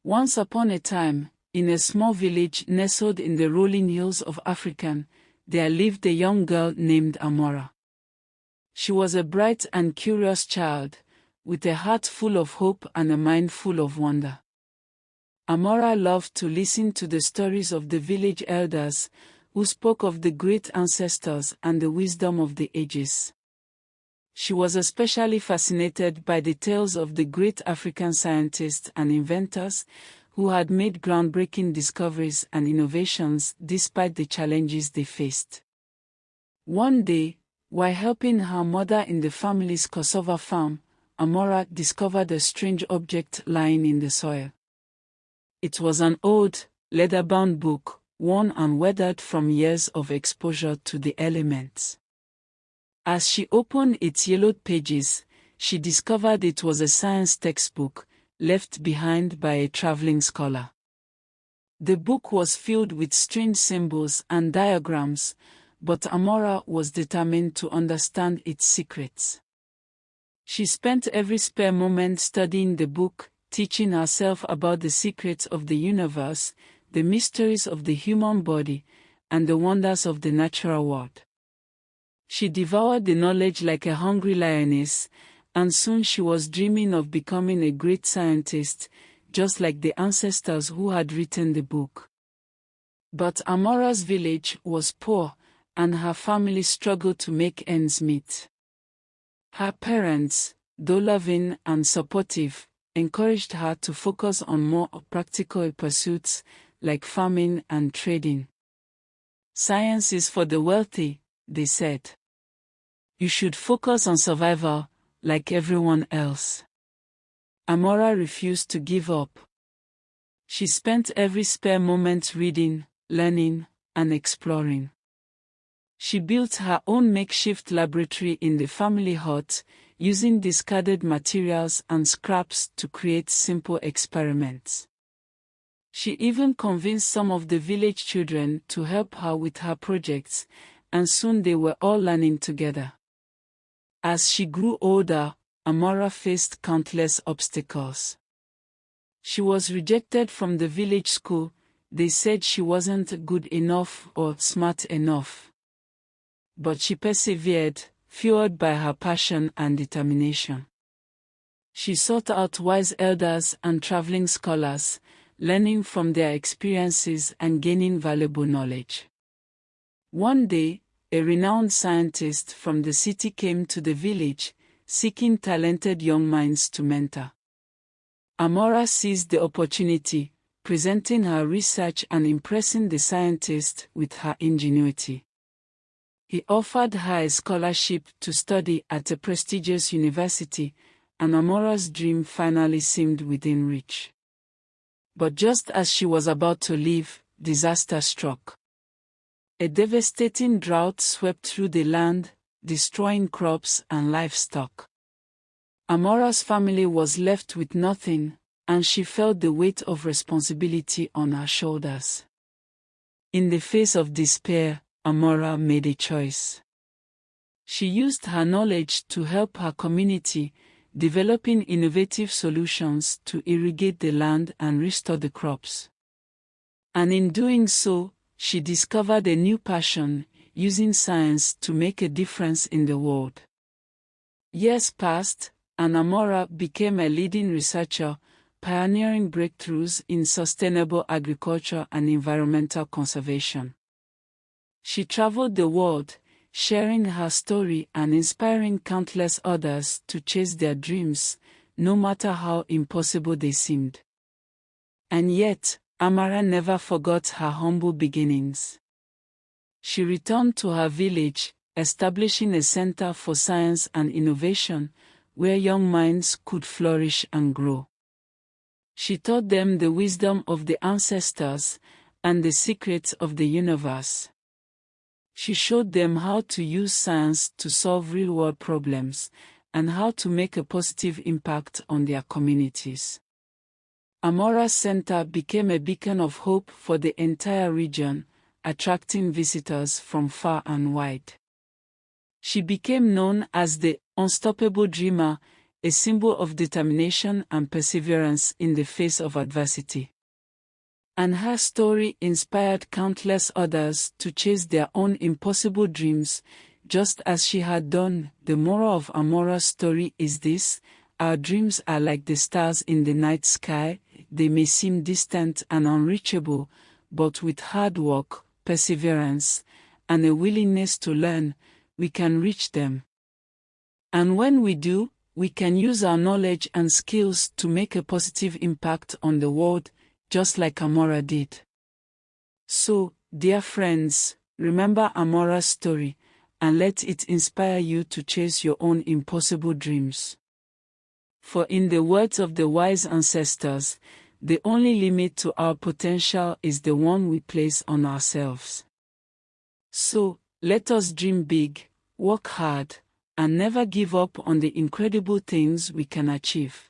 Once upon a time, in a small village nestled in the rolling hills of Africa, there lived a young girl named Amara. She was a bright and curious child, with a heart full of hope and a mind full of wonder. Amara loved to listen to the stories of the village elders, who spoke of the great ancestors and the wisdom of the ages. She was especially fascinated by the tales of the great African scientists and inventors who had made groundbreaking discoveries and innovations despite the challenges they faced. One day, while helping her mother in the family's cassava farm, Amara discovered a strange object lying in the soil. It was an old, leather-bound book, worn and weathered from years of exposure to the elements. As she opened its yellowed pages, she discovered it was a science textbook, left behind by a traveling scholar. The book was filled with strange symbols and diagrams, but Amara was determined to understand its secrets. She spent every spare moment studying the book, teaching herself about the secrets of the universe, the mysteries of the human body, and the wonders of the natural world. She devoured the knowledge like a hungry lioness, and soon she was dreaming of becoming a great scientist, just like the ancestors who had written the book. But Amara's village was poor, and her family struggled to make ends meet. Her parents, though loving and supportive, encouraged her to focus on more practical pursuits, like farming and trading. "Science is for the wealthy," they said. "You should focus on survival, like everyone else." Amara refused to give up. She spent every spare moment reading, learning, and exploring. She built her own makeshift laboratory in the family hut, using discarded materials and scraps to create simple experiments. She even convinced some of the village children to help her with her projects, and soon they were all learning together. As she grew older, Amara faced countless obstacles. She was rejected from the village school. They said she wasn't good enough or smart enough. But she persevered, fueled by her passion and determination. She sought out wise elders and traveling scholars, learning from their experiences and gaining valuable knowledge. One day, a renowned scientist from the city came to the village, seeking talented young minds to mentor. Amara seized the opportunity, presenting her research and impressing the scientist with her ingenuity. He offered her a scholarship to study at a prestigious university, and Amara's dream finally seemed within reach. But just as she was about to leave, disaster struck. A devastating drought swept through the land, destroying crops and livestock. Amara's family was left with nothing, and she felt the weight of responsibility on her shoulders. In the face of despair, Amara made a choice. She used her knowledge to help her community, developing innovative solutions to irrigate the land and restore the crops. And in doing so, she discovered a new passion, using science to make a difference in the world. Years passed, and Amara became a leading researcher, pioneering breakthroughs in sustainable agriculture and environmental conservation. She traveled the world, sharing her story and inspiring countless others to chase their dreams, no matter how impossible they seemed. And yet, Amara never forgot her humble beginnings. She returned to her village, establishing a center for science and innovation, where young minds could flourish and grow. She taught them the wisdom of the ancestors and the secrets of the universe. She showed them how to use science to solve real-world problems, and how to make a positive impact on their communities. Amara's center became a beacon of hope for the entire region, attracting visitors from far and wide. She became known as the unstoppable dreamer, a symbol of determination and perseverance in the face of adversity. And her story inspired countless others to chase their own impossible dreams, just as she had done. The moral of Amara's story is this: our dreams are like the stars in the night sky. They may seem distant and unreachable, but with hard work, perseverance, and a willingness to learn, we can reach them. And when we do, we can use our knowledge and skills to make a positive impact on the world, just like Amara did. So, dear friends, remember Amara's story, and let it inspire you to chase your own impossible dreams. For in the words of the wise ancestors, the only limit to our potential is the one we place on ourselves. So, let us dream big, work hard, and never give up on the incredible things we can achieve.